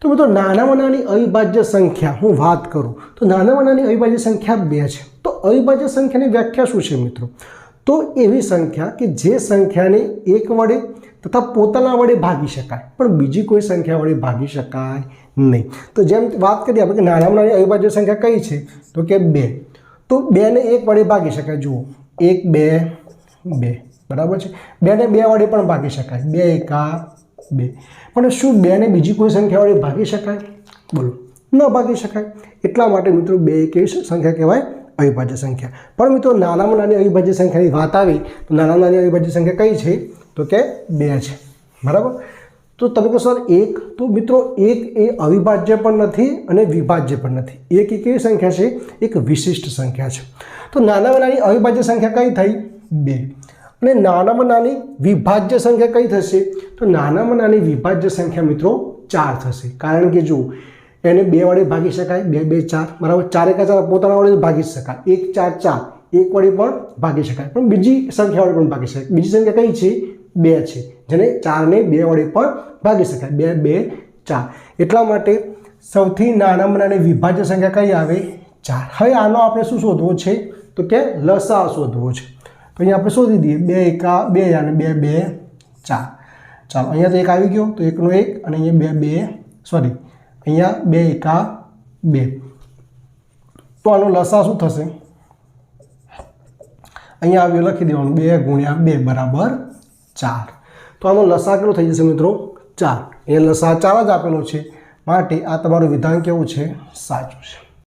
તો મિત્રો નાનામાં નાની અવિભાજ્ય સંખ્યા હું વાત કરું તો નાનામાં નાની અવિભાજ્ય સંખ્યા 2 છે। તો અવિભાજ્ય સંખ્યાની વ્યાખ્યા શું છે મિત્રો? તો એવી સંખ્યા કે જે સંખ્યાને 1 વડે તથા પોતાના વડે ભાગી શકાય પણ બીજી કોઈ સંખ્યા વડે ભાગી શકાય નહીં। તો જેમ વાત કરીએ આપણે કે નાનામાં નાની અવિભાજ્ય સંખ્યા કઈ છે તો કે 2। તો 2 ને 1 વડે ભાગી શકાય। જુઓ 1 2 2 બરાબર છે। 2 ને 2 વડે પણ ભાગી શકાય 2 એકા 2। પણ શું 2 ને બીજી કોઈ સંખ્યા વડે ભાગી શકાય? બોલો, ન ભાગી શકાય। એટલા માટે મિત્રો 2 એક એવી સંખ્યા કહેવાય અવિભાજ્ય સંખ્યા। પણ મિત્રો નાનામાં નાની અવિભાજ્ય સંખ્યાની વાત આવી તો નાનામાં નાની અવિભાજ્ય સંખ્યા કઈ છે તો કે 2 છે, બરાબર। તો તમે કહો સર 1, તો મિત્રો 1 એ અવિભાજ્ય પણ નથી અને વિભાજ્ય પણ નથી। 1 એક એવી સંખ્યા છે, એક વિશિષ્ટ સંખ્યા છે। તો નાનામાં નાની અવિભાજ્ય સંખ્યા કઈ થઈ? 2। અને નાનામાં નાની વિભાજ્ય સંખ્યા કઈ થશે? તો નાનામાં નાની વિભાજ્ય સંખ્યા મિત્રો 4 થશે। કારણ કે જો એને 2 વડે ભાગી શકાય 2 2 4 બરાબર। 4 એકા 4 પોતાના વડે ભાગી શકાય 1 4 4 1 વડે પણ ભાગી શકાય પણ બીજી સંખ્યા વડે પણ ભાગી શકાય। બીજી સંખ્યા કઈ છે? 2 છે, જેને 4 ને 2 વડે પણ ભાગી શકાય 2 2 4। એટલા માટે સૌથી નાનામાં નાની વિભાજ્ય સંખ્યા કઈ આવે? 4। હવે આનો આપણે શું શોધવો છે તો કે લસા શોધવો છે। તો અહીંયા આપણે શોધી દઈએ 2 એકા 2 અને 2 2 4। ચાલો અહીંયા તો 1 આવી ગયો તો 1 નો 1 અને અહીંયા 2 2 સોરી અહીંયા 2 એકા 2। તો આનો લસા શું થશે? અહીંયા આવ્યો લખી દેવાનું 2 ગુણ્યા 2 બરાબર 4। તો આનો લસા કેટલો થઈ જશે મિત્રો? 4। અહીંયા લસા 4 જ આપેલો છે, માટે આ તમારું વિધાન કેવું છે? સાચું છે।